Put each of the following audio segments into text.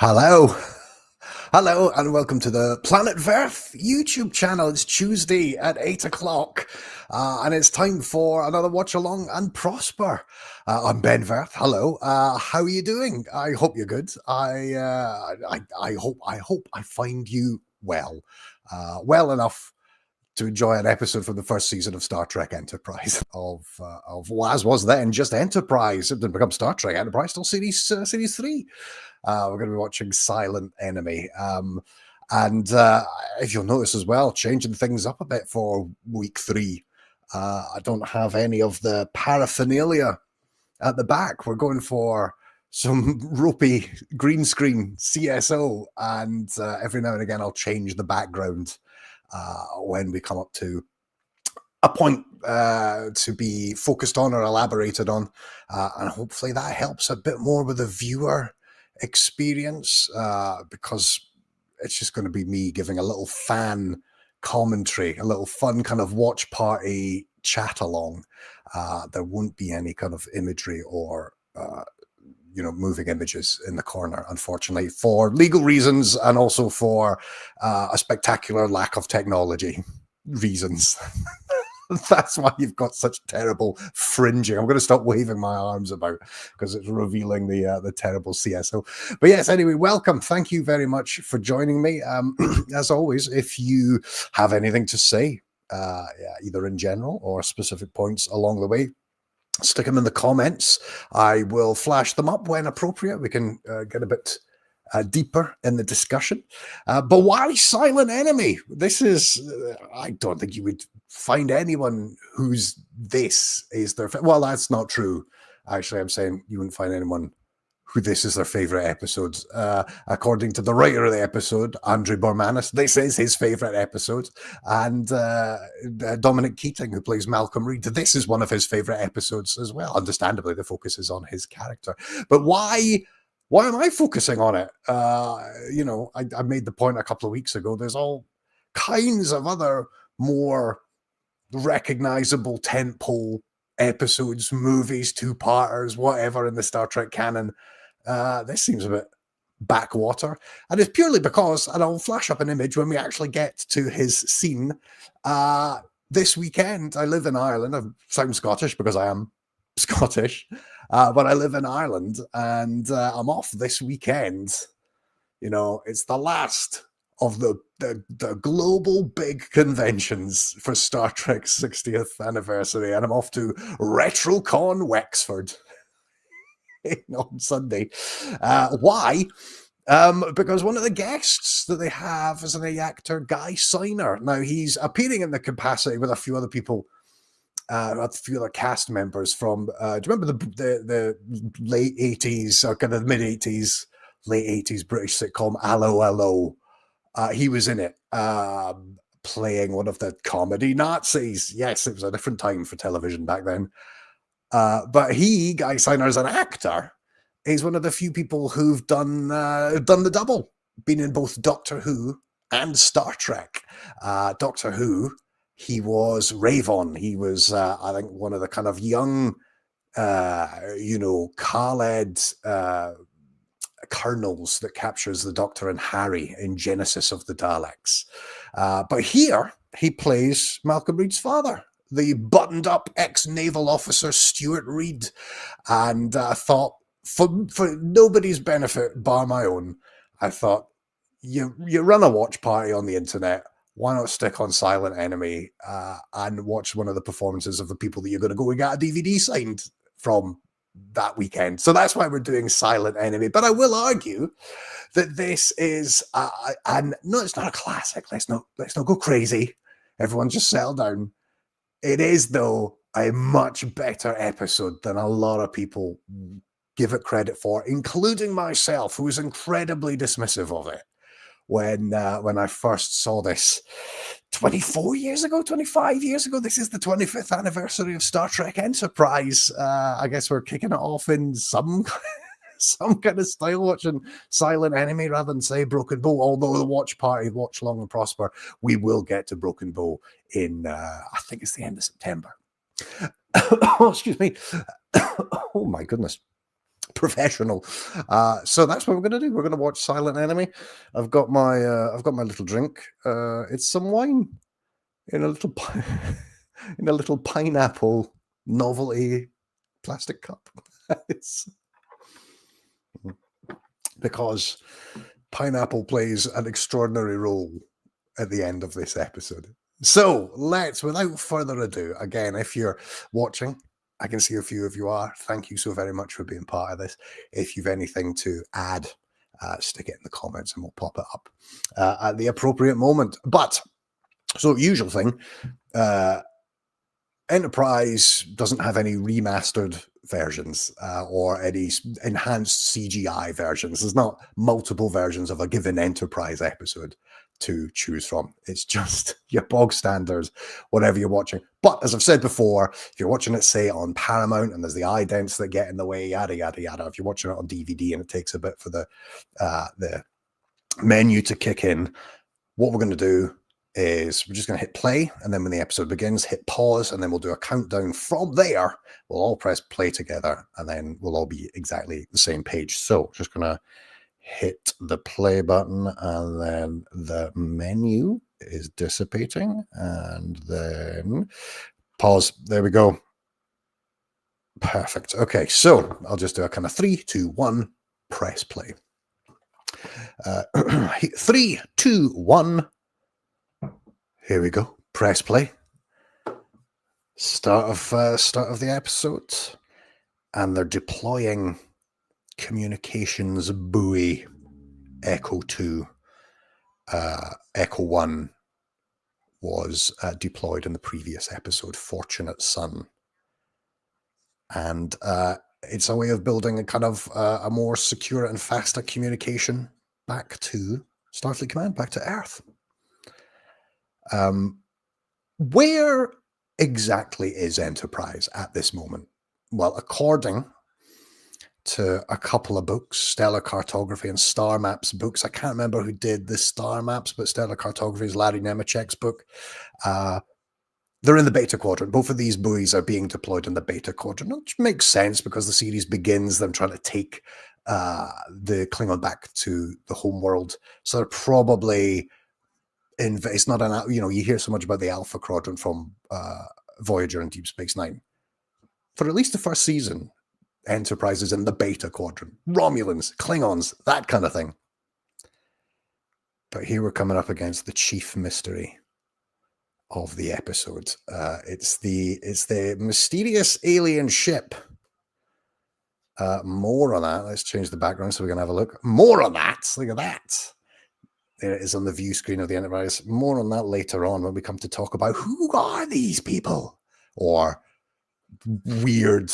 Hello. Hello, and welcome to the Planet Verth YouTube channel. It's Tuesday at 8 o'clock, and it's time for another watch along and prosper. I'm Ben Verth. Hello. How are you doing? I hope you're good. I hope I find you well, well enough to enjoy an episode from the first season of Star Trek Enterprise of as was then just Enterprise. It didn't become Star Trek Enterprise till series 3. We're going to be watching Silent Enemy. And if you'll notice as well, changing things up a bit for week 3. I don't have any of the paraphernalia at the back. We're going for some ropey green screen CSO, and every now and again I'll change the background when we come up to a point to be focused on or elaborated on, and hopefully that helps a bit more with the viewer experience, because it's just going to be me giving a little fan commentary, a little fun kind of watch party chat along. There won't be any kind of imagery or moving images in the corner, unfortunately, for legal reasons and also for a spectacular lack of technology reasons. That's why you've got such terrible fringing. I'm going to stop waving my arms about because it's revealing the terrible CSO. But yes, anyway, welcome. Thank you very much for joining me. As always, if you have anything to say, either in general or specific points along the way, stick them in the comments. I will flash them up when appropriate. We can get a bit deeper in the discussion. But why Silent Enemy? This is, I don't think you would find anyone who's this is their, well, that's not true. Actually, I'm saying you wouldn't find anyone who this is their favorite episodes. According to the writer of the episode, Andrew Bormanis, this is his favorite episode. And Dominic Keating, who plays Malcolm Reed, this is one of his favorite episodes as well. Understandably, the focus is on his character. But why am I focusing on it? I made the point a couple of weeks ago. There's all kinds of other more recognizable tentpole episodes, movies, two-parters, whatever in the Star Trek canon. This seems a bit backwater, and it's purely because, and I'll flash up an image when we actually get to his scene. This weekend, I live in Ireland. I sound Scottish because I am Scottish, but I live in Ireland, and I'm off this weekend. It's the last of the global big conventions for Star Trek's 60th anniversary, and I'm off to RetroCon Wexford on Sunday. Why? Because one of the guests that they have is an actor, Guy Siner. Now, he's appearing in the capacity with a few other people, a few other cast members from, do you remember the late 80s, or kind of mid 80s, late 80s British sitcom, Allo Allo? He was in it, playing one of the comedy Nazis. Yes, it was a different time for television back then. But Guy Siner, as an actor, is one of the few people who've done the double, been in both Doctor Who and Star Trek. Doctor Who, he was Ravon. He was, I think, one of the kind of young, Khaled colonels that captures the Doctor and Harry in Genesis of the Daleks. But here, he plays Malcolm Reed's father, the buttoned-up ex-naval officer Stuart Reed. And I thought, for nobody's benefit bar my own, I thought, you run a watch party on the internet, why not stick on Silent Enemy and watch one of the performances of the people that you're going to go and get a DVD signed from that weekend. So that's why we're doing Silent Enemy. But I will argue that this is, and no, it's not a classic. Let's not go crazy. Everyone just settle down. It is, though, a much better episode than a lot of people give it credit for, including myself, who was incredibly dismissive of it when I first saw this 25 years ago. This is the 25th anniversary of Star Trek Enterprise. I guess we're kicking it off in some kind of style, watching Silent Enemy rather than say Broken Bow. Although the watch party, Watch Long and Prosper, we will get to Broken Bow in I think it's the end of September. Oh, excuse me. Oh my goodness. professional. So that's what we're going to do. We're going to watch Silent Enemy. I've got my little drink. It's some wine in a little in a little pineapple novelty plastic cup. It's because pineapple plays an extraordinary role at the end of this episode. So let's, without further ado, again, if you're watching, I can see a few of you are. Thank you so very much for being part of this. If you've anything to add, stick it in the comments and we'll pop it up at the appropriate moment. But, so usual thing, Enterprise doesn't have any remastered versions or any enhanced CGI versions. There's not multiple versions of a given Enterprise episode to choose from. It's just your bog standards, whatever you're watching. But as I've said before, if you're watching it, say, on Paramount and there's the idents that get in the way, yada, yada, yada. If you're watching it on DVD and it takes a bit for the menu to kick in, what we're going to do is we're just going to hit play, and then when the episode begins, hit pause, and then we'll do a countdown from there. We'll all press play together, and then we'll all be exactly the same page. So just going to hit the play button, and then the menu is dissipating, and then pause. There we go. Perfect. Okay, so I'll just do a kind of 3, 2, 1, press play. 3, 2, 1. Here we go. Press play. Start of the episode, and they're deploying communications buoy Echo 2. Echo 1 was deployed in the previous episode, Fortunate Son, and it's a way of building a kind of a more secure and faster communication back to Starfleet Command, back to Earth. Where exactly is Enterprise at this moment? Well, according to a couple of books, Stellar Cartography and Star Maps books, I can't remember who did the Star Maps, but Stellar Cartography is Larry Nemechek's book. They're in the Beta Quadrant. Both of these buoys are being deployed in the Beta Quadrant, which makes sense because the series begins them trying to take the Klingon back to the home world. So they're probably it's not an, you hear so much about the Alpha Quadrant from Voyager and Deep Space Nine. For at least the first season, Enterprise is in the Beta Quadrant. Romulans, Klingons, that kind of thing. But here we're coming up against the chief mystery of the episode. It's the mysterious alien ship. More on that. Let's change the background so we can have a look. More on that. Look at that. There it is on the view screen of the Enterprise. More on that later on when we come to talk about who are these people, or weird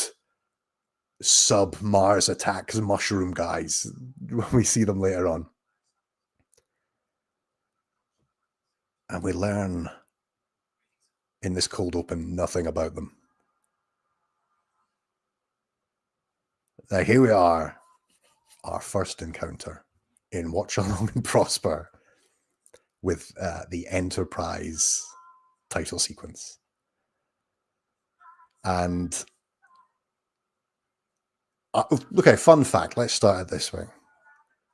sub-Mars attacks mushroom guys when we see them later on. And we learn in this cold open nothing about them. Now here we are, our first encounter in Watch Along and Prosper with the Enterprise title sequence. And okay, fun fact, let's start it this way.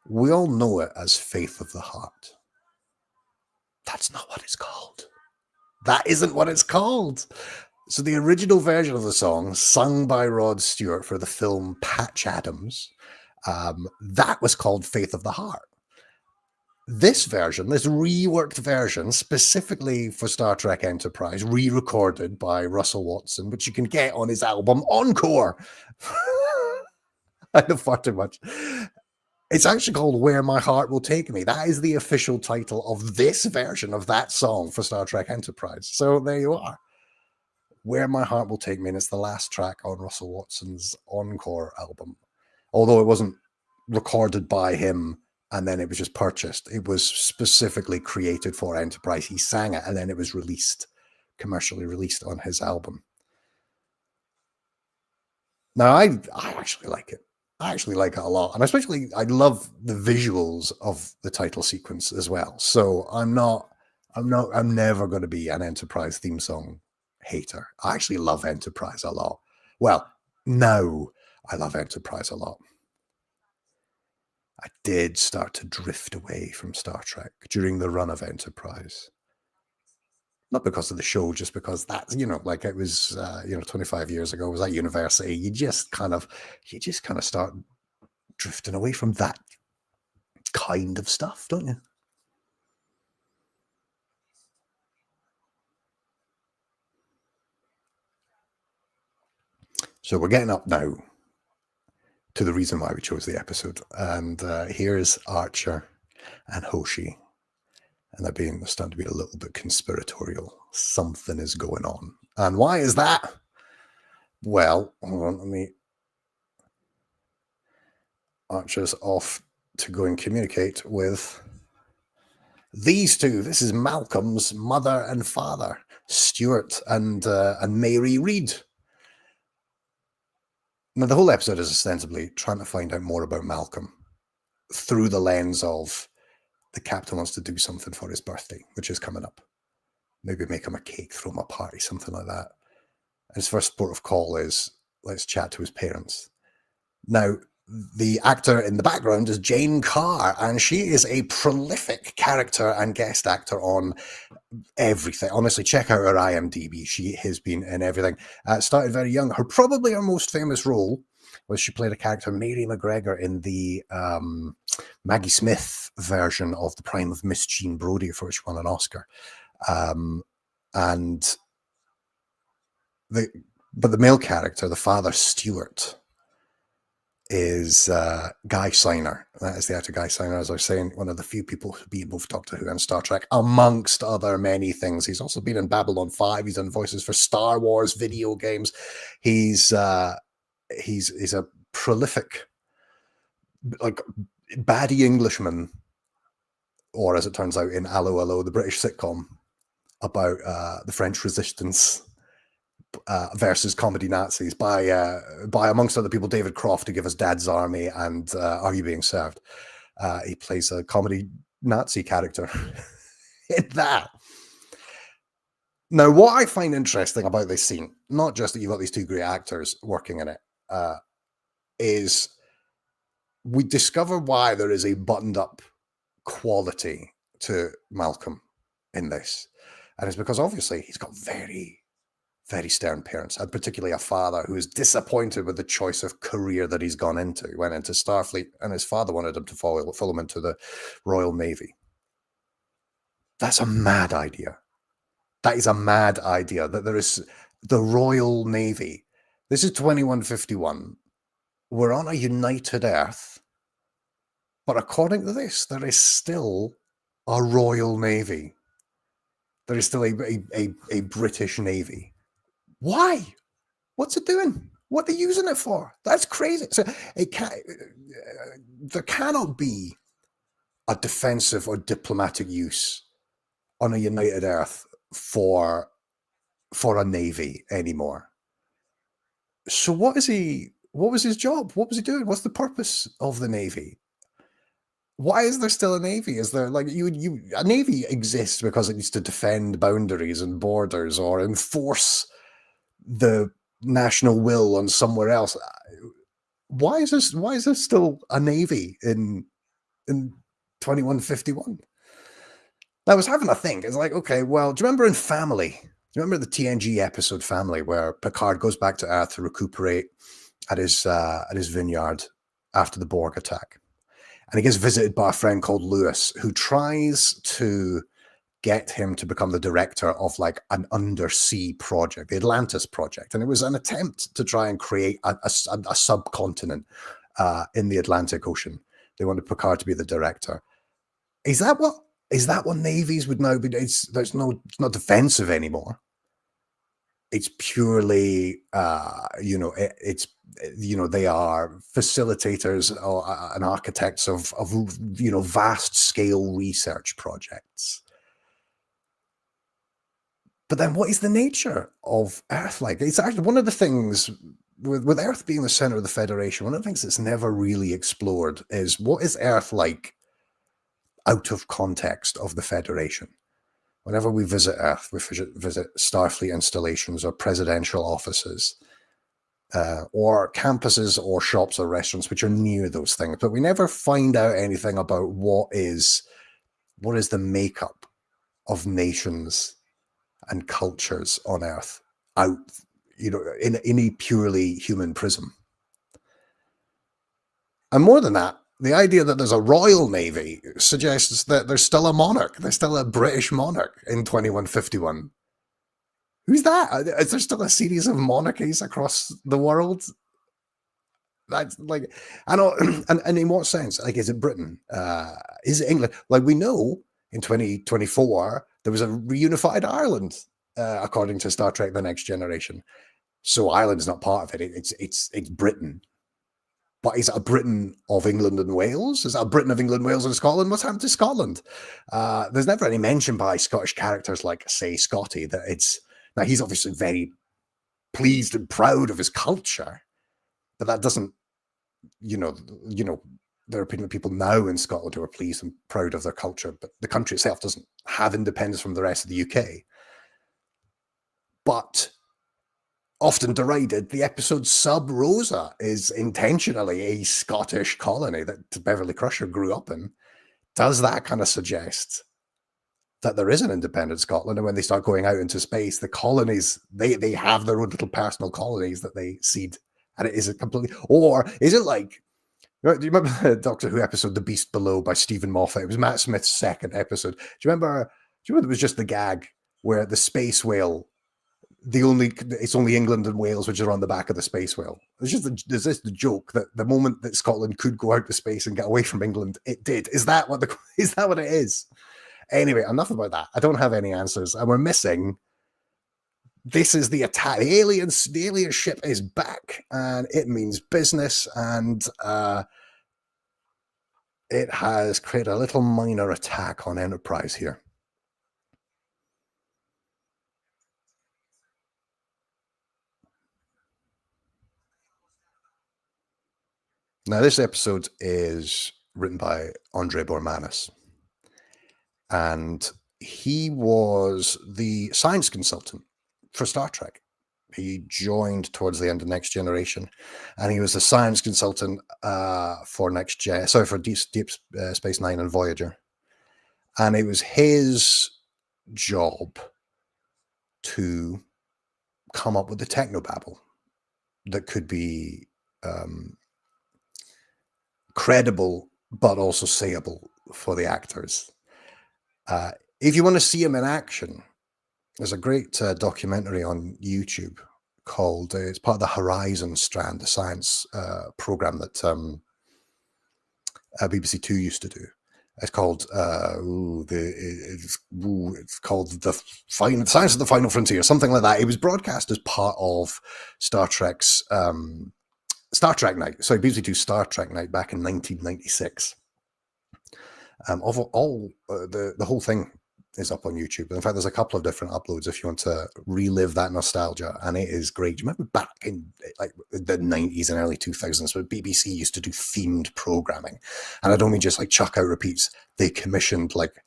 We all know it as Faith of the Heart. That's not what it's called. That isn't what it's called. So the original version of the song, sung by Rod Stewart for the film Patch Adams, that was called Faith of the Heart. This version, this reworked version, specifically for Star Trek Enterprise, re-recorded by Russell Watson, which you can get on his album Encore. I know far too much. It's actually called Where My Heart Will Take Me. That is the official title of this version of that song for Star Trek Enterprise. So there you are. Where My Heart Will Take Me, and it's the last track on Russell Watson's Encore album. Although it wasn't recorded by him and then it was just purchased. It was specifically created for Enterprise. He sang it and then it was released, commercially released on his album. Now, I actually like it. I actually like it a lot. And especially, I love the visuals of the title sequence as well. So I'm never going to be an Enterprise theme song hater. I actually love Enterprise a lot. Well, now I love Enterprise a lot. I did start to drift away from Star Trek during the run of Enterprise. Not because of the show, just because that's, like it was, 25 years ago, I was at university. You just kind of start drifting away from that kind of stuff, don't you? So we're getting up now to the reason why we chose the episode. And here's Archer and Hoshi. And they're starting to be a little bit conspiratorial. Something is going on. And why is that? Well, hold on, let me... Archer's off to go and communicate with these two. This is Malcolm's mother and father, Stuart and Mary Reed. Now, the whole episode is ostensibly trying to find out more about Malcolm through the lens of the captain wants to do something for his birthday, which is coming up. Maybe make him a cake, throw him a party, something like that. And his first port of call is, let's chat to his parents. Now, the actor in the background is Jane Carr, and she is a prolific character and guest actor on everything. Honestly, check out her IMDb. She has been in everything. Started very young. Probably her most famous role was she played a character, Mary McGregor, in the Maggie Smith version of The Prime of Miss Jean Brodie, for which she won an Oscar. But the male character, the father, Stuart, is Guy Signer. That is the actor Guy Signer, as I was saying, one of the few people who've been both Doctor Who and Star Trek, amongst other many things. He's also been in Babylon 5. He's done voices for Star Wars video games. He's a prolific, like, baddie Englishman, or as it turns out in Allo Allo, the British sitcom about the French resistance versus comedy Nazis by amongst other people, David Croft, to give us Dad's Army and Are You Being Served? He plays a comedy Nazi character in that. Now, what I find interesting about this scene, not just that you've got these two great actors working in it, is we discover why there is a buttoned up quality to Malcolm in this. And it's because obviously he's got very, very stern parents, and particularly a father who is disappointed with the choice of career that he's gone into. He went into Starfleet, and his father wanted him to follow him into the Royal Navy. That's a mad idea. That is a mad idea, that there is the Royal Navy. This is 2151. We're on a united Earth, but according to this, there is still a Royal Navy. There is still a British Navy. Why? What's it doing? What are they using it for? That's crazy. So there cannot be a defensive or diplomatic use on a united Earth for a navy anymore. So what was his job? What was he doing? What's the purpose of the navy? Why is there still a navy? Is there, like, a navy exists because it needs to defend boundaries and borders or enforce the national will on somewhere else? Why is there still a navy in 2151? I was having a think. It's like, okay, well, do you remember in Family? Do you remember the TNG episode Family, where Picard goes back to Earth to recuperate at his vineyard after the Borg attack? And he gets visited by a friend called Lewis, who tries to get him to become the director of, like, an undersea project, the Atlantis project. And it was an attempt to try and create a subcontinent in the Atlantic Ocean. They wanted Picard to be the director. Is that what navies would now be? It's not defensive anymore. It's purely, they are facilitators and architects of vast scale research projects. But then what is the nature of Earth like? It's actually one of the things, with Earth being the center of the Federation, one of the things that's never really explored is, what is Earth like out of context of the Federation? Whenever we visit Earth, we visit Starfleet installations or presidential offices, or campuses or shops or restaurants which are near those things. But we never find out anything about what is the makeup of nations and cultures on Earth out, in a purely human prism. And more than that, the idea that there's a royal navy suggests that there's still a monarch. There's still a British monarch in 2151. Who's that? Is there still a series of monarchies across the world? That's like, I know, and in what sense? Like, is it Britain? Is it England? Like, we know in 2024 there was a reunified Ireland, according to Star Trek: The Next Generation. So Ireland's not part of it. It's Britain. But is it a Britain of England and Wales? Is it a Britain of England, Wales, and Scotland? What's happened to Scotland? There's never any mention by Scottish characters like, say, Scotty, that it's... Now, he's obviously very pleased and proud of his culture, but that doesn't, there are people now in Scotland who are pleased and proud of their culture, but the country itself doesn't have independence from the rest of the UK. But often derided, the episode Sub Rosa is intentionally a Scottish colony that Beverly Crusher grew up in. Does that kind of suggest that there is an independent Scotland? And when they start going out into space, the colonies, they have their own little personal colonies that they seed. And it is a completely... Or is it like... Do you remember the Doctor Who episode, The Beast Below by Stephen Moffat? It was Matt Smith's second episode. Do you remember it was just the gag where the space whale... It's only England and Wales which are on the back of the space whale. There's the joke that the moment that Scotland could go out to space and get away from England, it did. Is that what it is? Anyway, enough about that. I don't have any answers, and we're missing. This is the attack. The alien ship is back, and it means business, and it has created a little minor attack on Enterprise here. Now, this episode is written by Andre Bormanis, and he was the science consultant for Star Trek. He joined towards the end of Next Generation, and he was the science consultant for Deep Space Nine and Voyager. And it was his job to come up with the technobabble that could be credible but also sayable for the actors. If you want to see him in action, there's a great documentary on YouTube called, it's part of the Horizon strand, the science program that BBC Two used to do. It's called it's called the Science of the Final Frontier, something like that. It was broadcast as part of Star Trek's Star Trek Night. Sorry, BBC Two Star Trek Night back in 1996. The whole thing is up on YouTube. In fact, there's a couple of different uploads if you want to relive that nostalgia, and it is great. Do you remember back in like the 90s and early 2000s when BBC used to do themed programming? And I don't mean just like chuck out repeats. They commissioned like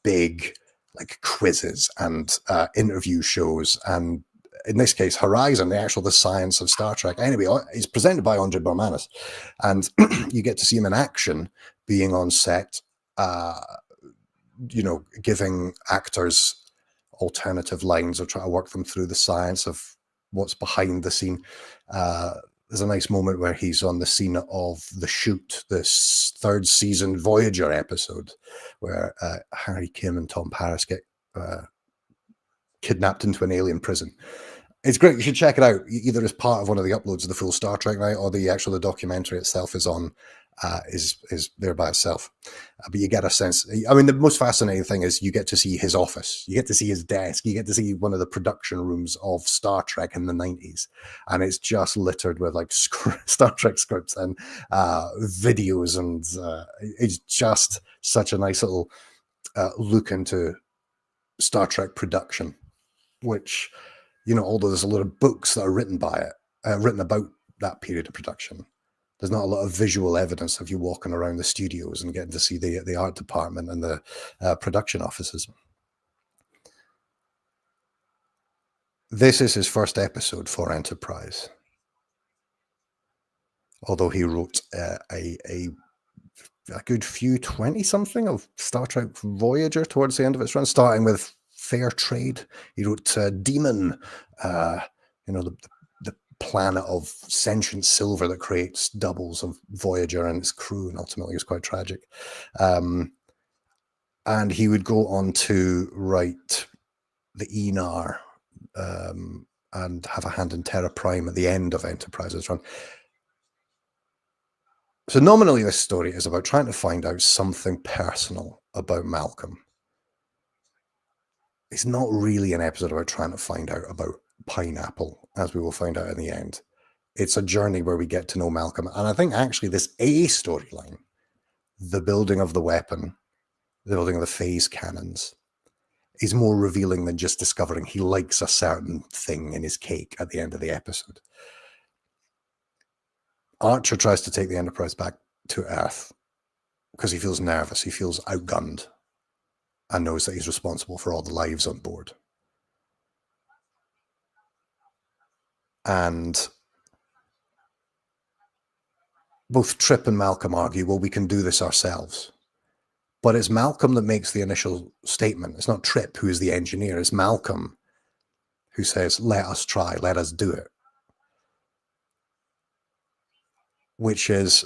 big like quizzes and interview shows, and in this case, Horizon, the science of Star Trek. Anyway, it's presented by Andre Bormanis, and you get to see him in action, being on set, giving actors alternative lines or try to work them through the science of what's behind the scene. There's a nice moment where he's on the scene of the shoot, this third season Voyager episode, where Harry Kim and Tom Paris get kidnapped into an alien prison. It's great. You should check it out, either as part of one of the uploads of the full Star Trek Night, or the documentary itself is on is there by itself. But you get a sense. I mean, the most fascinating thing is you get to see his office, you get to see his desk, you get to see one of the production rooms of Star Trek in the 90s, and it's just littered with like Star Trek scripts and videos, and it's just such a nice little look into Star Trek production, which, although there's a lot of books that are written about that period of production, there's not a lot of visual evidence of you walking around the studios and getting to see the art department and the production offices. This is his first episode for Enterprise. although he wrote a good few 20 something of Star Trek Voyager towards the end of its run, starting with Fair Trade. He wrote Demon, uh, the planet of sentient silver that creates doubles of Voyager and its crew, and ultimately was quite tragic. And he would go on to write the Enar, and have a hand in Terra Prime at the end of Enterprise's run. So nominally, this story is about trying to find out something personal about Malcolm. It's not really an episode about trying to find out about Pineapple, as we will find out in the end. It's a journey where we get to know Malcolm. And I think actually this A storyline, the building of the weapon, the building of the phase cannons, is more revealing than just discovering he likes a certain thing in his cake at the end of the episode. Archer tries to take the Enterprise back to Earth because he feels nervous. He feels outgunned and knows that he's responsible for all the lives on board. And both Trip and Malcolm argue, well, we can do this ourselves. But it's Malcolm that makes the initial statement. It's not Trip who is the engineer. It's Malcolm who says, let us try, let us do it. Which is,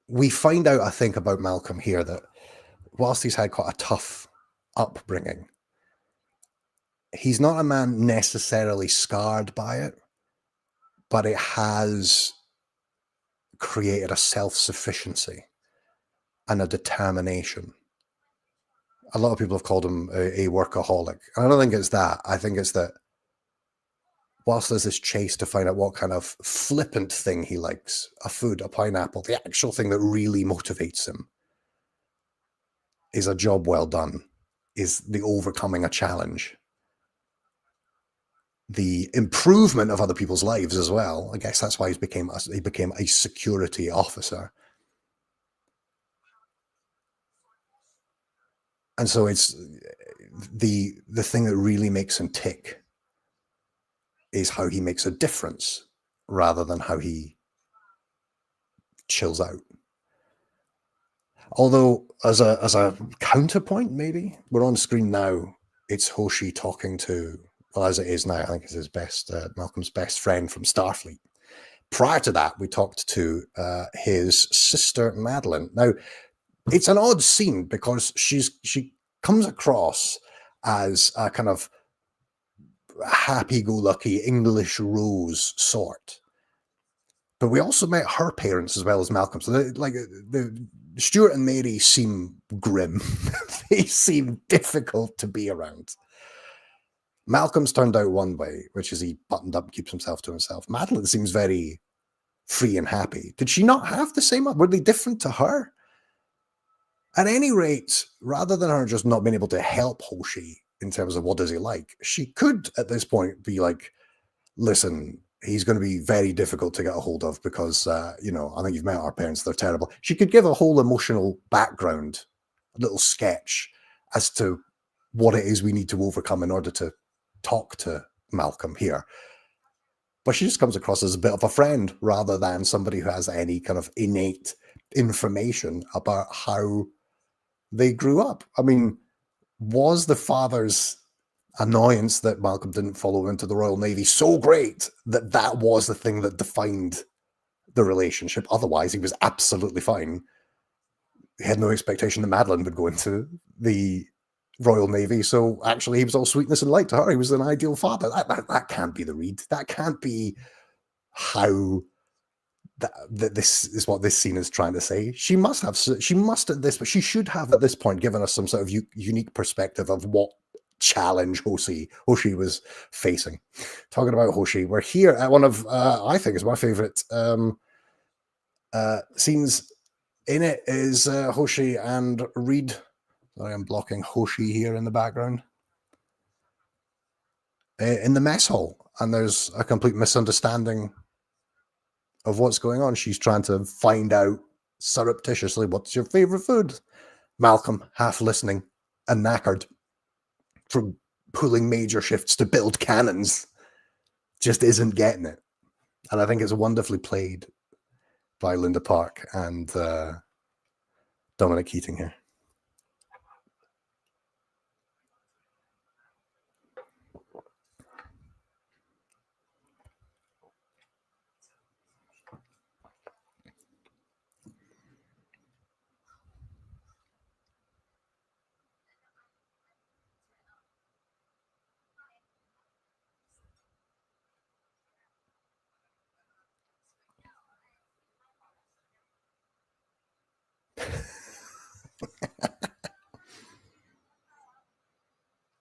we find out, I think, about Malcolm here that whilst he's had quite a tough upbringing, he's not a man necessarily scarred by it, but it has created a self-sufficiency and a determination. A lot of people have called him a workaholic. And I don't think it's that. I think it's that whilst there's this chase to find out what kind of flippant thing he likes, a food, a pineapple, the actual thing that really motivates him is a job well done, is the overcoming a challenge, the improvement of other people's lives as well. I guess that's why he became a security officer. And so it's the thing that really makes him tick is how he makes a difference rather than how he chills out. Although as a counterpoint, maybe we're on screen now, it's Hoshi talking to, well, as it is now, I think it's his Malcolm's best friend from Starfleet. Prior to that, we talked to his sister Madeline. Now, it's an odd scene because she comes across as a kind of happy-go-lucky English Rose sort, but we also met her parents as well as Malcolm. So the Stuart and Mary seem grim. They seem difficult to be around. Malcolm's turned out one way, which is he buttoned up and keeps himself to himself. Madeline seems very free and happy. Did she not have the same? Were they different to her? At any rate, rather than her just not being able to help Hoshi in terms of what does he like, she could at this point be like, listen, he's going to be very difficult to get a hold of because, I think you've met our parents. They're terrible. She could give a whole emotional background, a little sketch as to what it is we need to overcome in order to talk to Malcolm here. But she just comes across as a bit of a friend rather than somebody who has any kind of innate information about how they grew up. I mean, was the father's annoyance that Malcolm didn't follow into the Royal Navy so great that that was the thing that defined the relationship? Otherwise, he was absolutely fine. He had no expectation that Madeline would go into the Royal Navy. So actually, he was all sweetness and light to her. He was an ideal father. That can't be the read. That can't be how that this is what this scene is trying to say. She should have at this point given us some sort of unique perspective of what challenge Hoshi was facing. Talking about Hoshi, we're here at one of I think is my favorite scenes in it is Hoshi and Reed. Sorry, I'm blocking Hoshi here in the background. In the mess hall, and there's a complete misunderstanding of what's going on. She's trying to find out surreptitiously, what's your favorite food? Malcolm, half listening and knackered from pulling major shifts to build cannons, just isn't getting it. And I think it's wonderfully played by Linda Park and Dominic Keating here.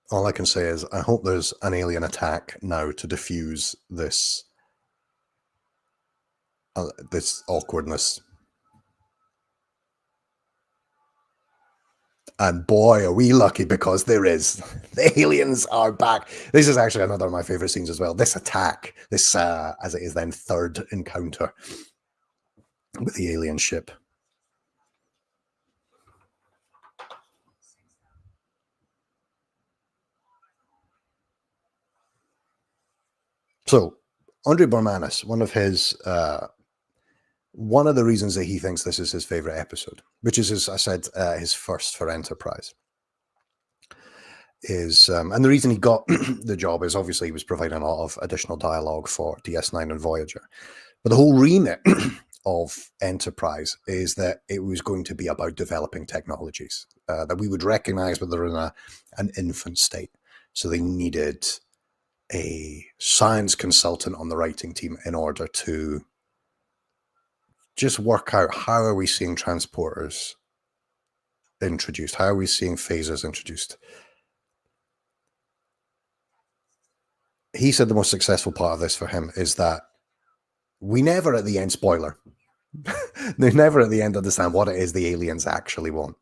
All I can say is I hope there's an alien attack now to diffuse this this awkwardness. And boy, are we lucky, because there is. The aliens are back. This is actually another of my favorite scenes as well. This attack, this as it is then third encounter with the alien ship. So, Andre Bormanis, one of the reasons that he thinks this is his favorite episode, which is, as I said, his first for Enterprise, is, and the reason he got the job is obviously he was providing a lot of additional dialogue for DS9 and Voyager. But the whole remit of Enterprise is that it was going to be about developing technologies that we would recognize, but they're in an infant state. So they needed a science consultant on the writing team in order to just work out, how are we seeing transporters introduced? How are we seeing phasers introduced? He said the most successful part of this for him is that we never at the end, spoiler, they never at the end understand what it is the aliens actually want.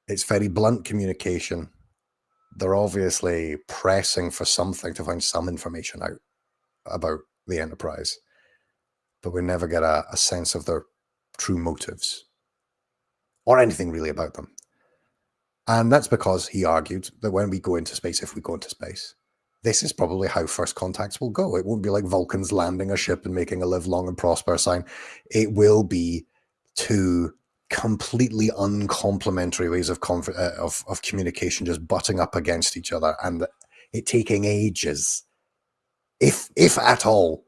It's very blunt communication. They're obviously pressing for something, to find some information out about the Enterprise, but we never get a sense of their true motives or anything really about them. And that's because he argued that when we go into space, if we go into space, this is probably how first contacts will go. It won't be like Vulcans landing a ship and making a live long and prosper sign. It will be two completely uncomplimentary ways of communication just butting up against each other, and it taking ages, if at all,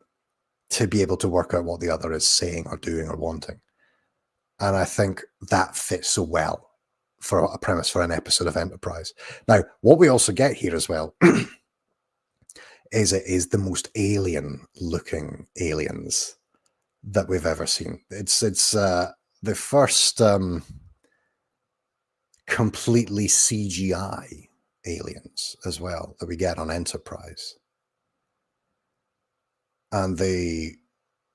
to be able to work out what the other is saying or doing or wanting. And I think that fits so well for a premise for an episode of Enterprise. Now, what we also get here as well is it is the most alien-looking aliens that we've ever seen. It's the first completely CGI aliens as well that we get on Enterprise, and they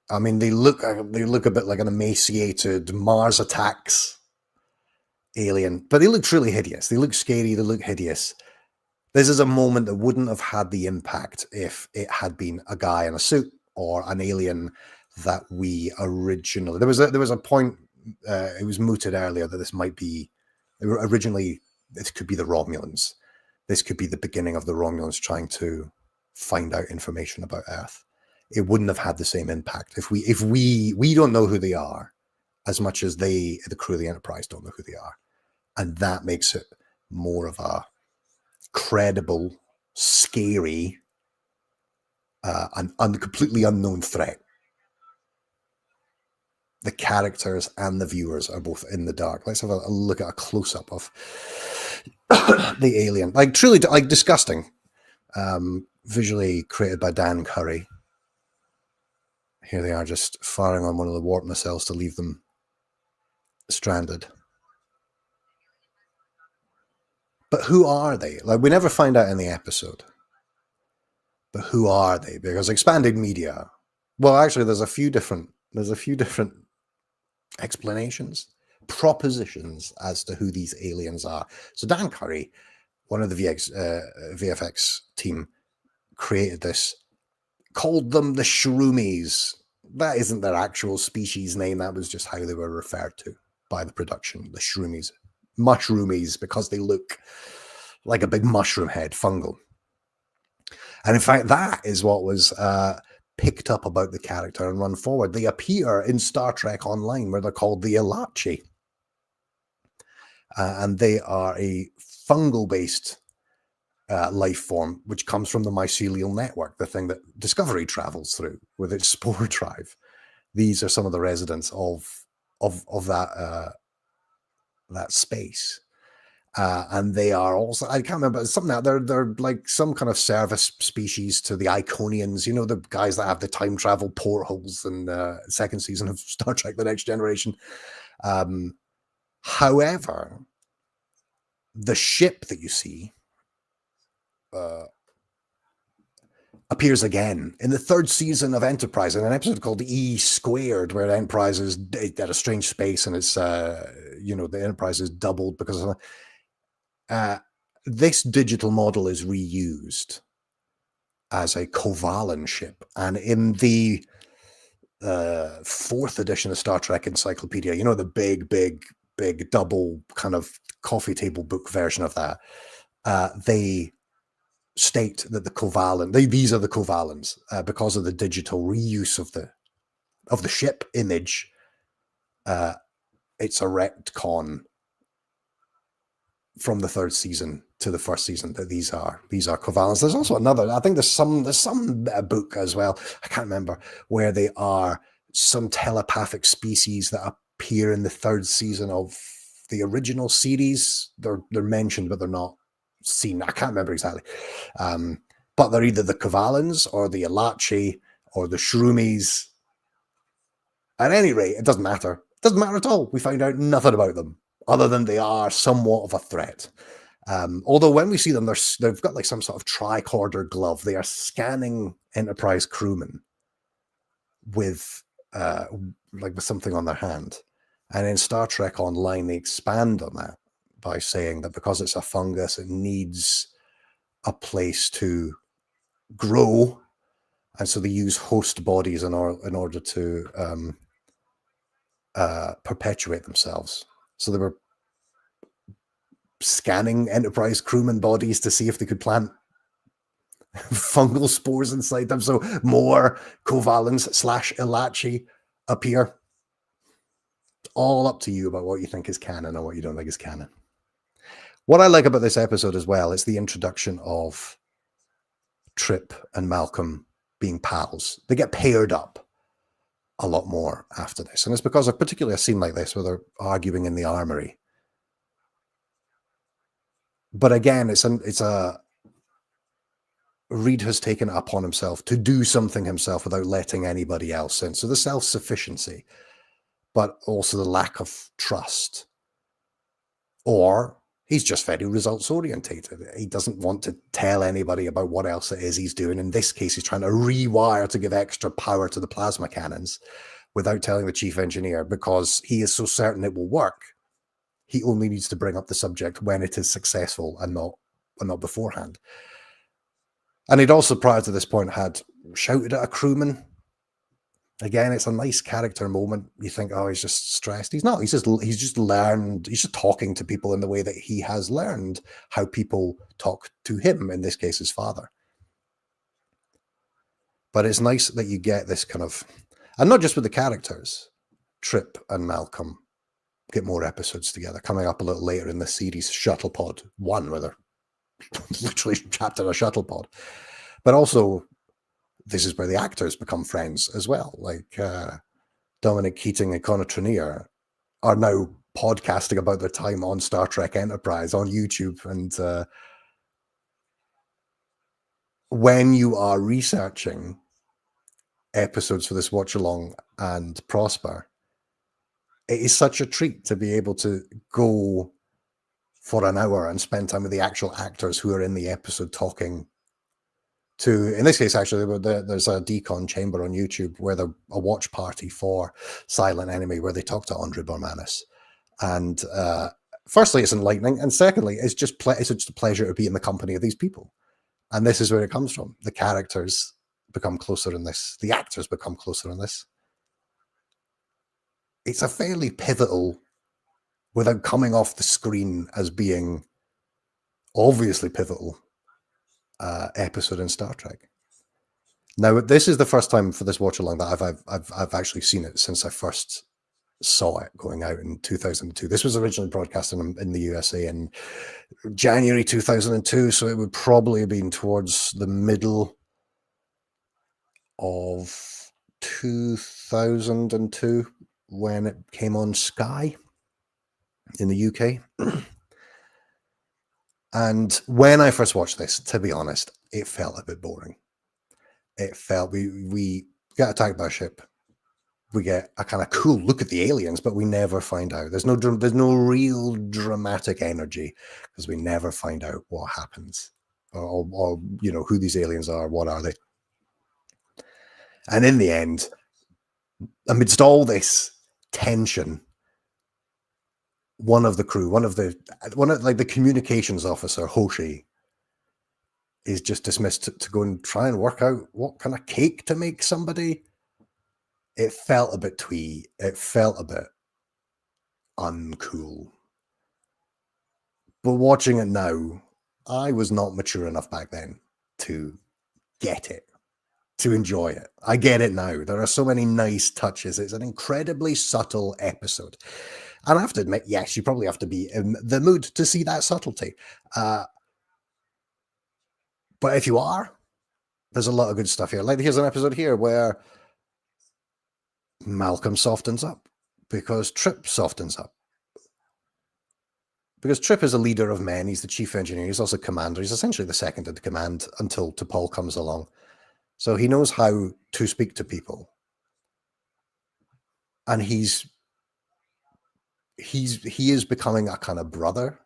look a bit like an emaciated Mars Attacks alien, but they look truly hideous. They look scary. They look hideous. This is a moment that wouldn't have had the impact if it had been a guy in a suit or an alien that we originally. There was a point. It was mooted earlier that this might be originally. This could be the Romulans. This could be the beginning of the Romulans trying to find out information about Earth. It wouldn't have had the same impact if we don't know who they are as much as the crew of the Enterprise don't know who they are, and that makes it more of a credible, scary, and completely unknown threat. The characters and the viewers are both in the dark. Let's have a look at a close-up of the alien. Like, truly, like, disgusting. Visually created by Dan Curry. Here they are, just firing on one of the warp nacelles to leave them stranded. But who are they? Like, we never find out in the episode. But who are they? Because expanded media. Well, actually, there's a few different explanations, propositions as to who these aliens are. So Dan Curry, one of the VFX team, created this, called them the Shroomies. That isn't their actual species name. That was just how they were referred to by the production. The Shroomies. Mushroomies, because they look like a big mushroom head, fungal. And in fact, that is what was picked up about the character and run forward. They appear in Star Trek Online, where they're called the Elachi. And they are a fungal-based life form, which comes from the mycelial network, the thing that Discovery travels through with its spore drive. These are some of the residents of that that space. And they are also, I can't remember, something out there, they're like some kind of service species to the Iconians, you know, the guys that have the time travel portholes in the second season of Star Trek The Next Generation. However, the ship that you see appears again in the third season of Enterprise in an episode called E Squared, where Enterprise is at a strange space and it's, you know, the Enterprise is doubled because of this digital model is reused as a Covalent ship. And in the fourth edition of Star Trek Encyclopedia, you know, the big double kind of coffee table book version of that, they state that the Covalent, these are the Covalents, because of the digital reuse of the ship image. It's a retcon from the third season to the first season that these are Covalents. There's also another, I think there's some book as well, I can't remember, where they are some telepathic species that appear in the third season of the original series. They're mentioned, but they're not seen. I can't remember exactly. But they're either the Covalents or the Elachi or the Shroomies. At any rate, it doesn't matter. It doesn't matter at all. We find out nothing about them, other than they are somewhat of a threat. Although when we see them, they've got like some sort of tricorder glove. They are scanning Enterprise crewmen with something on their hand. And in Star Trek Online, they expand on that by saying that because it's a fungus, it needs a place to grow. And so they use host bodies in order to perpetuate themselves. So they were scanning Enterprise crewman bodies to see if they could plant fungal spores inside them. So more Covalents / Elachi appear. All up to you about what you think is canon or what you don't think is canon. What I like about this episode as well is the introduction of Trip and Malcolm being pals. They get paired up a lot more after this. And it's because of particularly a scene like this where they're arguing in the armory. But again, Reed has taken it upon himself to do something himself without letting anybody else in. So the self-sufficiency, but also the lack of trust. Or he's just very results orientated. He doesn't want to tell anybody about what else it is he's doing. In this case, he's trying to rewire to give extra power to the plasma cannons without telling the chief engineer, because he is so certain it will work. He only needs to bring up the subject when it is successful and not beforehand. And he'd also, prior to this point, had shouted at a crewman. Again, it's a nice character moment. You think, oh, he's just stressed. He's not. He's just learned. He's just talking to people in the way that he has learned how people talk to him, in this case, his father. But it's nice that you get this kind of, and not just with the characters, Trip and Malcolm get more episodes together, coming up a little later in the series, Shuttlepod 1, where they're literally trapped in a shuttle pod. But also, this is where the actors become friends as well. Like Dominic Keating and Connor Trenier are now podcasting about their time on Star Trek Enterprise on YouTube. And when you are researching episodes for this watch along and Prosper, it is such a treat to be able to go for an hour and spend time with the actual actors who are in the episode talking to, in this case, actually, there's a decon chamber on YouTube where they're a watch party for Silent Enemy, where they talk to Andre Bormanis. And firstly, it's enlightening. And secondly, it's just a pleasure to be in the company of these people. And this is where it comes from. The characters become closer in this. The actors become closer in this. It's a fairly pivotal, without coming off the screen as being obviously pivotal, episode in Star Trek. Now, this is the first time for this watch along that I've actually seen it since I first saw it going out in 2002. This was originally broadcast in the USA in January 2002, so it would probably have been towards the middle of 2002 when it came on Sky in the UK. And when I first watched this, to be honest, it felt a bit boring. It felt we get attacked by a ship. We get a kind of cool look at the aliens, but we never find out. There's no real dramatic energy because we never find out what happens or who these aliens are, what are they. And in the end, amidst all this tension, one of the crew, the communications officer, Hoshi, is just dismissed to go and try and work out what kind of cake to make somebody. It felt a bit twee. It felt a bit uncool. But watching it now, I was not mature enough back then to get it, to enjoy it. I get it now. There are so many nice touches. It's an incredibly subtle episode. And I have to admit, yes, you probably have to be in the mood to see that subtlety. But if you are, there's a lot of good stuff here. Like here's an episode here where Malcolm softens up because Trip softens up. Because Trip is a leader of men. He's the chief engineer. He's also commander. He's essentially the second in command until T'Pol comes along. So he knows how to speak to people. And he is becoming a kind of brother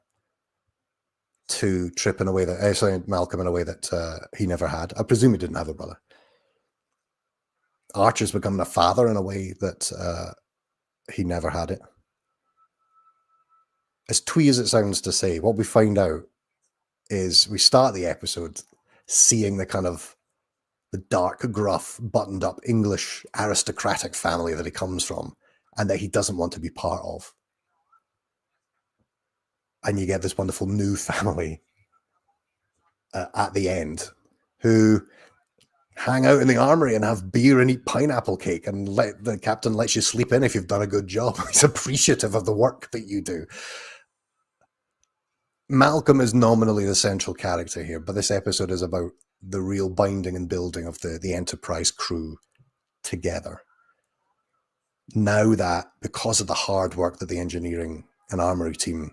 to Trip in a way that, Malcolm in a way that he never had. I presume he didn't have a brother. Archer's becoming a father in a way that he never had it. As twee as it sounds to say, what we find out is we start the episode seeing the kind of the dark, gruff, buttoned up English aristocratic family that he comes from and that he doesn't want to be part of. And you get this wonderful new family at the end who hang out in the armory and have beer and eat pineapple cake and let the captain lets you sleep in if you've done a good job. He's appreciative of the work that you do. Malcolm is nominally the central character here, but this episode is about the real binding and building of the Enterprise crew together. Now that, because of the hard work that the engineering and armory team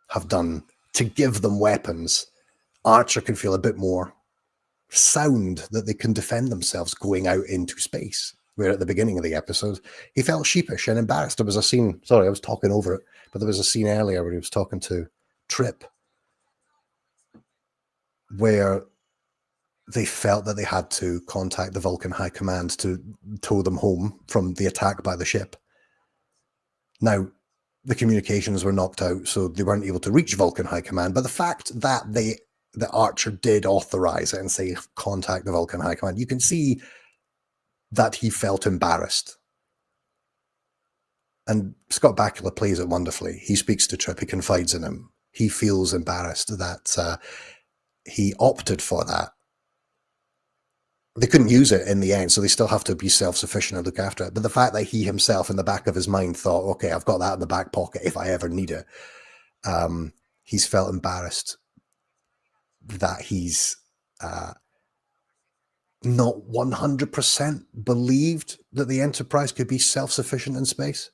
have done to give them weapons, Archer can feel a bit more sound that they can defend themselves going out into space. Where at the beginning of the episode, he felt sheepish and embarrassed. There was a scene, sorry, I was talking over it, but there was a scene earlier where he was talking to Trip where they felt that they had to contact the Vulcan High Command to tow them home from the attack by the ship. Now, the communications were knocked out, so they weren't able to reach Vulcan High Command, but the fact that the Archer did authorize it and say, contact the Vulcan High Command, you can see that he felt embarrassed. And Scott Bakula plays it wonderfully. He speaks to Trip, he confides in him. He feels embarrassed that he opted for that. They couldn't use it in the end, so they still have to be self-sufficient and look after it. But the fact that he himself in the back of his mind thought, okay, I've got that in the back pocket if I ever need it. He's felt embarrassed that he's not 100% believed that the Enterprise could be self-sufficient in space.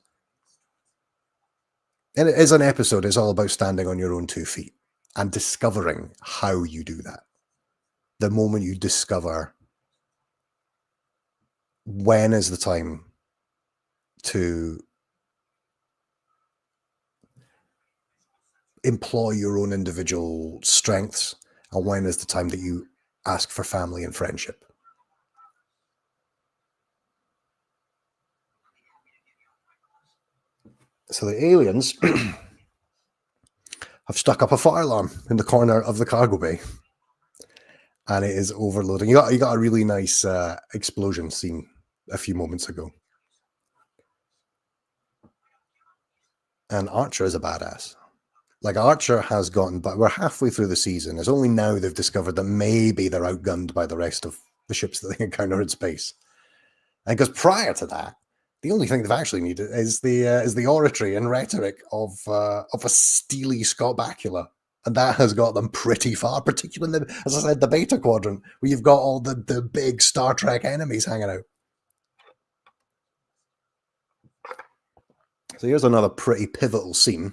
And it is an episode, it's all about standing on your own 2 feet and discovering how you do that. The moment you discover when is the time to employ your own individual strengths and when is the time that you ask for family and friendship. So the aliens have stuck up a fire alarm in the corner of the cargo bay, and it is overloading. You got a really nice explosion scene a few moments ago, and Archer is a badass. Like Archer has gotten, but we're halfway through the season. It's only now they've discovered that maybe they're outgunned by the rest of the ships that they encounter in space. And because prior to that, the only thing they've actually needed is the oratory and rhetoric of a steely Scott Bakula. And that has got them pretty far, particularly in as I said, the Beta Quadrant, where you've got all the big Star Trek enemies hanging out. So here's another pretty pivotal scene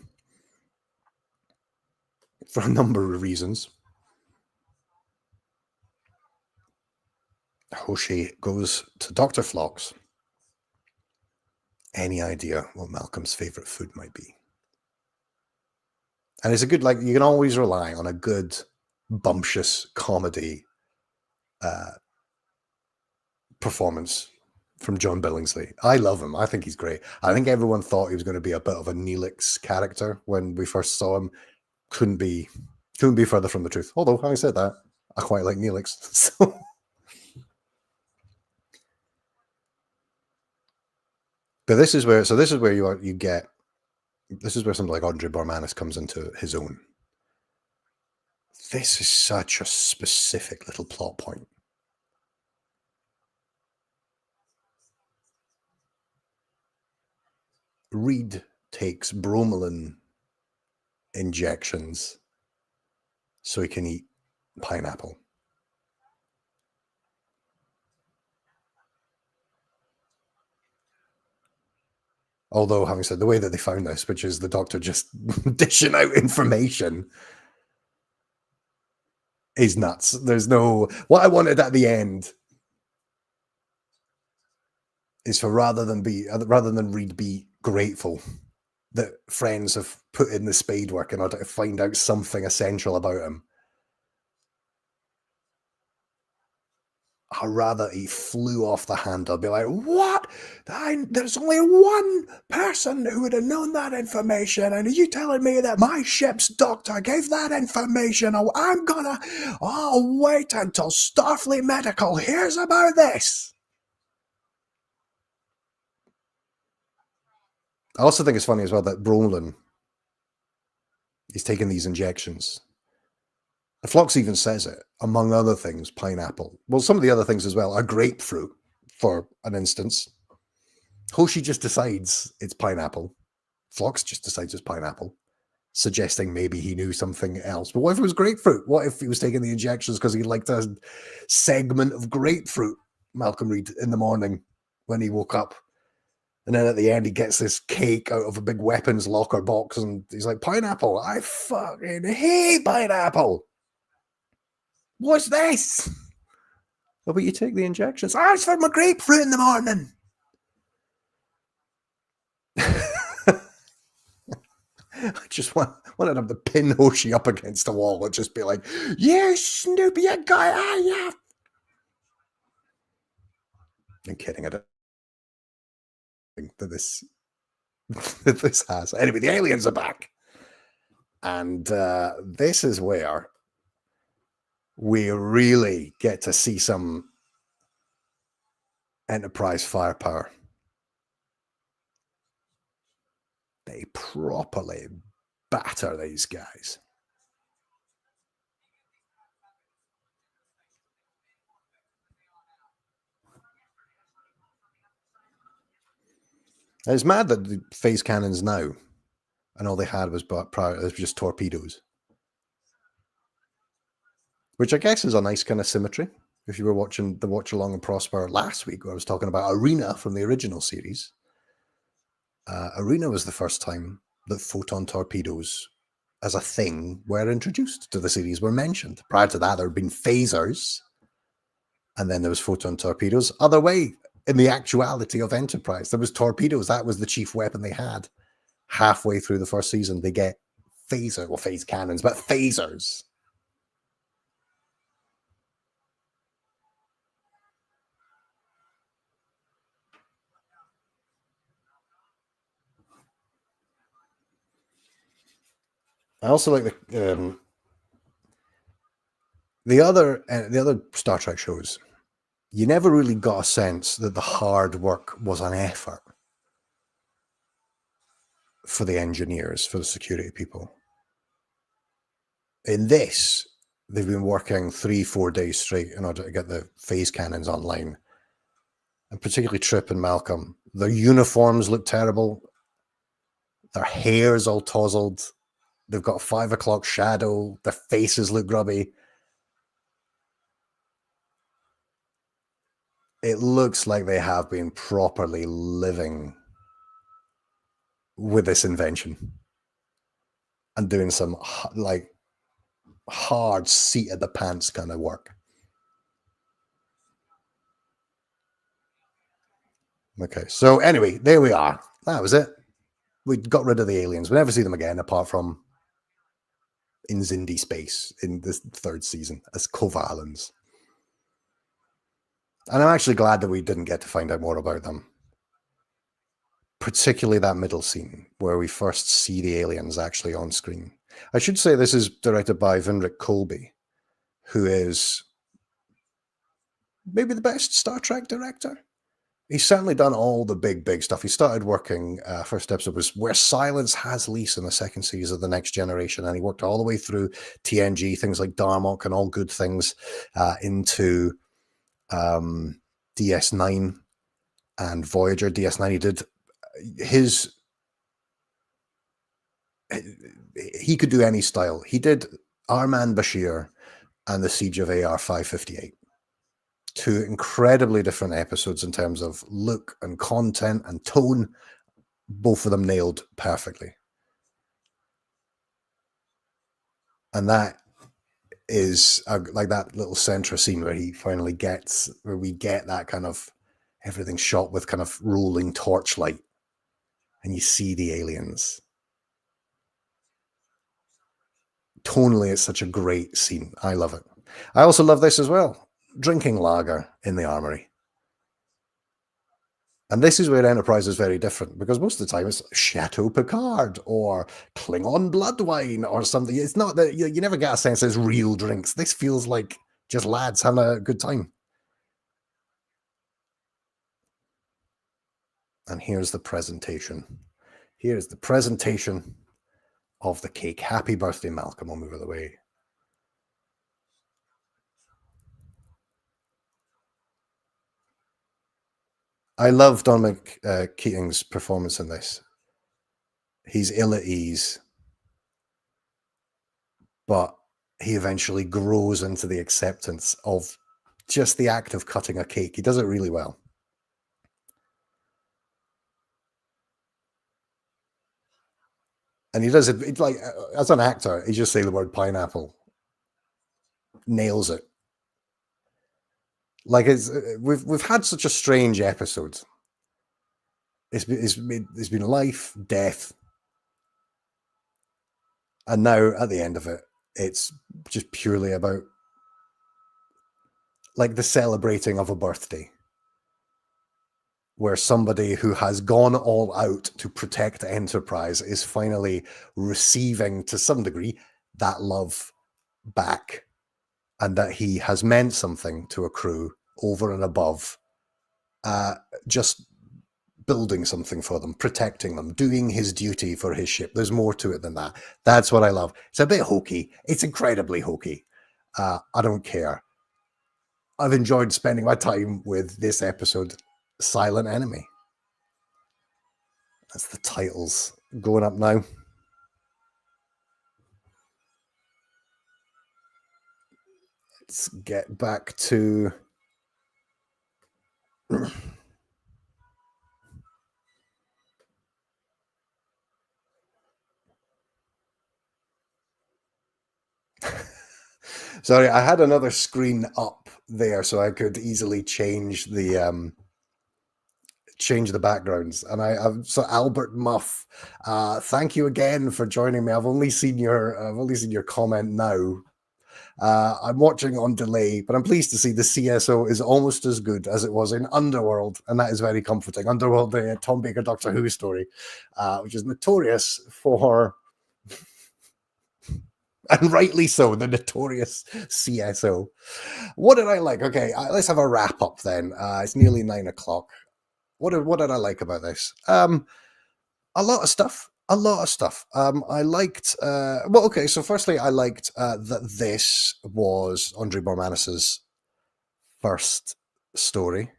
for a number of reasons. Hoshi goes to Dr. Phlox. Any idea what Malcolm's favorite food might be? And it's a good, like, you can always rely on a good, bumptious comedy performance from John Billingsley. I love him. I think he's great. I think everyone thought he was going to be a bit of a Neelix character when we first saw him. Couldn't be further from the truth. Although, having said that, I quite like Neelix. So. But this is where something like Andre Bormanis comes into his own. This is such a specific little plot point. Reed takes bromelain injections so he can eat pineapple. Although, having said, the way that they found this, which is the doctor just dishing out information, is nuts. There's no... What I wanted at the end is for rather than Reed be grateful that friends have put in the spade work in order to find out something essential about him, I'd rather he flew off the handle, be like, what? There's only one person who would have known that information, and are you telling me that my ship's doctor gave that information? I'll wait until Starfleet Medical hears about this. I also think it's funny as well that Brolin is taking these injections. Phlox even says it, among other things, pineapple. Well, some of the other things as well are grapefruit, for an instance. Hoshi just decides it's pineapple. Phlox just decides it's pineapple, suggesting maybe he knew something else. But what if it was grapefruit? What if he was taking the injections because he liked a segment of grapefruit, Malcolm Reed, in the morning when he woke up? And then at the end, he gets this cake out of a big weapons locker box, and he's like, pineapple? I fucking hate pineapple. What's this? Oh, but you take the injections. It's for my grapefruit in the morning. I just wanted him to pin Hoshi up against a wall and just be like, you Snoopy, you guy. Yeah. I'm kidding. I don't think that this has. Anyway, the aliens are back. And this is where we really get to see some Enterprise firepower. They properly batter these guys. It's mad that the phase cannons now, and all they had was just torpedoes. Which I guess is a nice kind of symmetry. If you were watching the Watch Along and Prosper last week, where I was talking about Arena from the original series. Arena was the first time that photon torpedoes as a thing were introduced to the series, were mentioned. Prior to that, there had been phasers, and then there was photon torpedoes. Other way, in the actuality of Enterprise, there was torpedoes. That was the chief weapon they had. Halfway through the first season, they get phase cannons, but phasers. I also like the other Star Trek shows. You never really got a sense that the hard work was an effort for the engineers, for the security people. In this, they've been working 3-4 days straight in order to get the phase cannons online. And particularly Trip and Malcolm. Their uniforms look terrible. Their hair's all tousled. They've got 5 o'clock shadow. Their faces look grubby. It looks like they have been properly living with this invention and doing some like hard seat of the pants kind of work. Okay, so anyway, there we are. That was it. We got rid of the aliens. We never see them again, apart from in Zindi space in this 3rd season as Kovalans. And I'm actually glad that we didn't get to find out more about them. Particularly that middle scene where we first see the aliens actually on screen. I should say this is directed by Vinrick Colby, who is maybe the best Star Trek director. He's certainly done all the big stuff. He started working, first episode was Where Silence Has Lease in the 2nd season of The Next Generation, and he worked all the way through TNG, things like Darmok and All Good Things, into DS9 and Voyager. DS9, he did he could do any style. He did Arman Bashir and The Siege of AR 558. 2 incredibly different episodes in terms of look and content and tone. Both of them nailed perfectly. And that is like that little Centra scene where he finally gets, where we get that kind of everything shot with kind of rolling torchlight and you see the aliens. Tonally, it's such a great scene. I love it. I also love this as well. Drinking lager in the armory. And this is where Enterprise is very different, because most of the time it's Chateau Picard or Klingon blood wine or something. It's not that you never get a sense it's real drinks. This feels like just lads having a good time. And here's the presentation. Here's the presentation of the cake. Happy birthday, Malcolm. I'll move out of the way. I love Dominic Keating's performance in this. He's ill at ease, but he eventually grows into the acceptance of just the act of cutting a cake. He does it really well. And he does it like, as an actor, he just say the word pineapple, nails it. Like we've had such a strange episode. It's been life, death, and now at the end of it, it's just purely about like the celebrating of a birthday, where somebody who has gone all out to protect Enterprise is finally receiving, to some degree, that love back, and that he has meant something to a crew over and above just building something for them, protecting them, doing his duty for his ship. There's more to it than that. That's what I love. It's a bit hokey. It's incredibly hokey. I don't care. I've enjoyed spending my time with this episode, Silent Enemy. That's the titles going up now. Let's get back to... Sorry, I had another screen up there so I could easily change the backgrounds. And so Albert Muff, thank you again for joining me. I've only seen your comment now. I'm watching on delay, but I'm pleased to see the CSO is almost as good as it was in Underworld, and that is very comforting. Underworld, the Tom Baker Doctor Who story, which is notorious for, and rightly so, the notorious CSO. What did I like? Okay, let's have a wrap up then. It's nearly 9 o'clock. What did I like about this? A lot of stuff. A lot of stuff. I liked. Well, okay. So, firstly, I liked that this was Andre Bormanis's first story.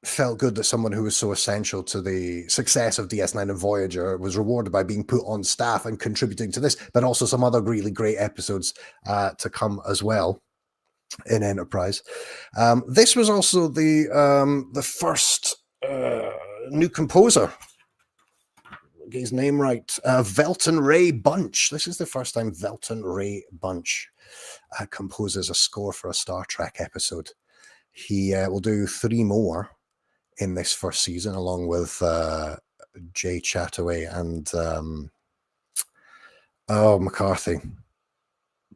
Felt good that someone who was so essential to the success of DS9 and Voyager was rewarded by being put on staff and contributing to this, but also some other really great episodes to come as well in Enterprise. This was also the first new composer. Get his name right. Velton Ray Bunch. This is the first time Velton Ray Bunch composes a score for a Star Trek episode. He will do 3 more in this first season, along with Jay Chataway and McCarthy.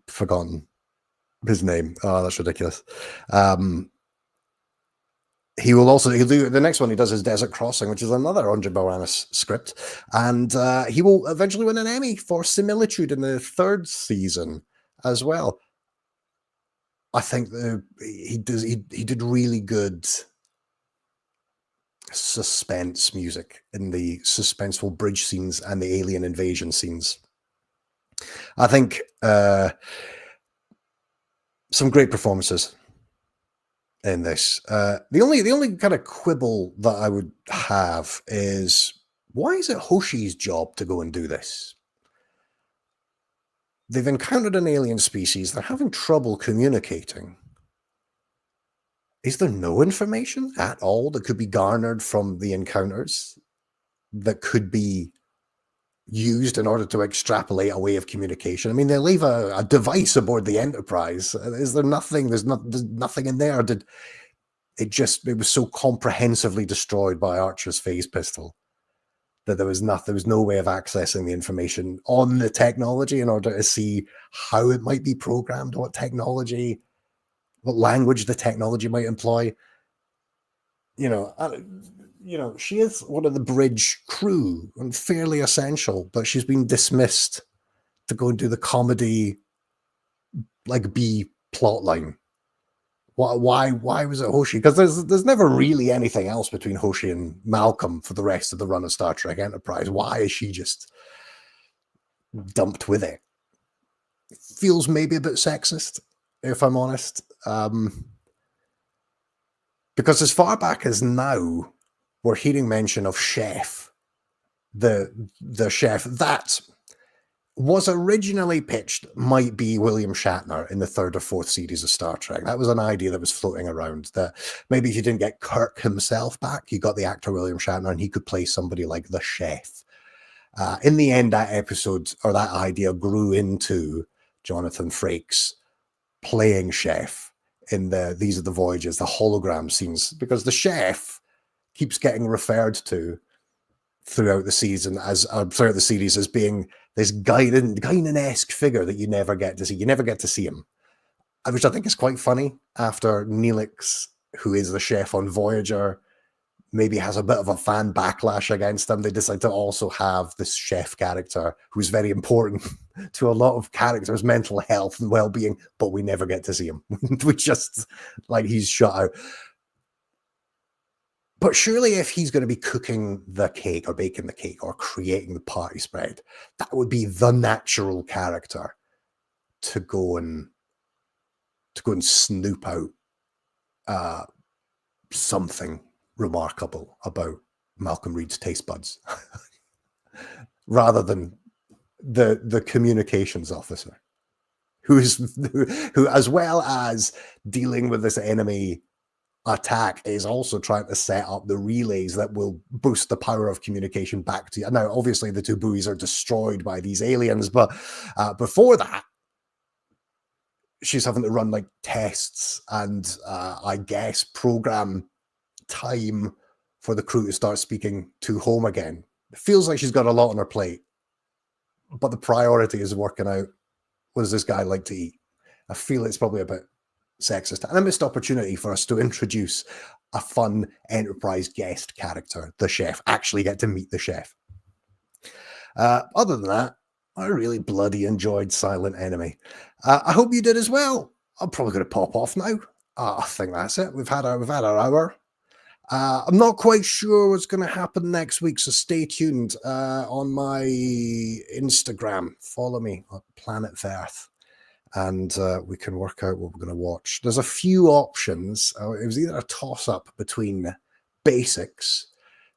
Forgotten his name. Oh, that's ridiculous. He'll do the next one. He does his Desert Crossing, which is another Andre Boranis script, and he will eventually win an Emmy for Similitude in the 3rd season as well. I think he did really good suspense music in the suspenseful bridge scenes and the alien invasion scenes. I think some great performances in this. The only kind of quibble that I would have is, why is it Hoshi's job to go and do this? They've encountered an alien species. They're having trouble communicating. Is there no information at all that could be garnered from the encounters that could be used in order to extrapolate a way of communication? I mean, they leave a device aboard the Enterprise. Is there nothing? There's nothing in there. It was so comprehensively destroyed by Archer's phase pistol that there was no way of accessing the information on the technology in order to see how it might be programmed, what language the technology might employ. She is one of the bridge crew and fairly essential, but she's been dismissed to go and do the comedy, like, B plot line. Why was it Hoshi? Because there's never really anything else between Hoshi and Malcolm for the rest of the run of Star Trek Enterprise. Why is she just dumped with it? Feels maybe a bit sexist, if I'm honest. Because as far back as now, we're hearing mention of Chef, the chef that was originally pitched might be William Shatner in the 3rd or 4th series of Star Trek. That was an idea that was floating around, that maybe if you didn't get Kirk himself back, you got the actor William Shatner and he could play somebody like the Chef. In the end, that episode, or that idea, grew into Jonathan Frakes playing Chef in These Are the Voyages, the hologram scenes, because the Chef keeps getting referred to throughout the season throughout the series as being this Guinan-esque figure that you never get to see. You never get to see him, which I think is quite funny. After Neelix, who is the Chef on Voyager, maybe has a bit of a fan backlash against him, they decide to also have this Chef character who's very important to a lot of characters' mental health and well-being, but we never get to see him. We just, like, he's shut out. But surely if he's going to be cooking the cake or baking the cake or creating the party spread, that would be the natural character to go and snoop out something remarkable about Malcolm Reed's taste buds, rather than the communications officer, who, as well as dealing with this enemy attack, is also trying to set up the relays that will boost the power of communication back to you. Now, obviously, the two buoys are destroyed by these aliens, but before that, she's having to run like tests and I guess program time for the crew to start speaking to home again. It feels like she's got a lot on her plate, but the priority is working out, what does this guy like to eat? I feel it's probably a bit sexist and a missed opportunity for us to introduce a fun Enterprise guest character, the Chef, actually get to meet the Chef. Other than that, I really bloody enjoyed Silent Enemy. I hope you did as well. I'm probably going to pop off now. I think that's it. We've had our hour. I'm not quite sure what's going to happen next week, so stay tuned on my Instagram. Follow me at Planet Earth, and we can work out what we're going to watch. There's a few options. It was either a toss-up between basics,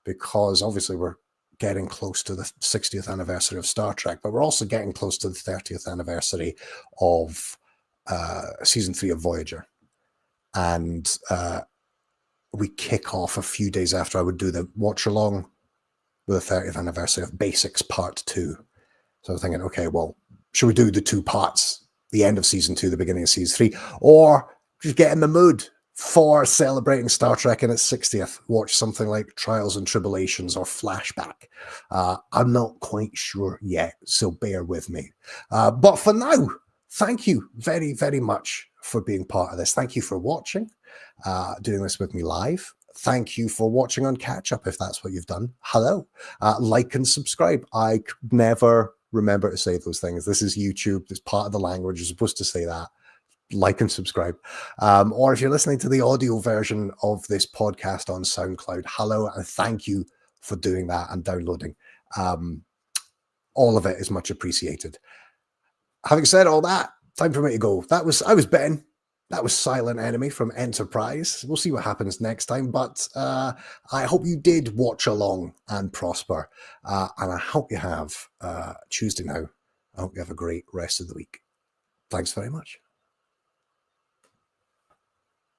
because obviously we're getting close to the 60th anniversary of Star Trek, but we're also getting close to the 30th anniversary of season 3 of Voyager. And we kick off a few days after I would do the watch along with the 30th anniversary of Basics Part 2. So I was thinking, okay, well, should we do the 2 parts, the end of season 2, the beginning of season 3, or just get in the mood for celebrating Star Trek in its 60th? Watch something like Trials and Tribulations or Flashback. I'm not quite sure yet, so bear with me. But for now, thank you very, very much for being part of this. Thank you for watching, doing this with me live. Thank you for watching on catch up, if that's what you've done. Hello. Like and subscribe. I could never remember to say those things. This is YouTube. It's part of the language. You're supposed to say that. Like and subscribe. Or if you're listening to the audio version of this podcast on SoundCloud, hello and thank you for doing that and downloading. All of it is much appreciated. Having said all that, time for me to go. I was Ben. That was Silent Enemy from Enterprise. We'll see what happens next time, but I hope you did watch along and prosper. And I hope you have Tuesday now. I hope you have a great rest of the week. Thanks very much.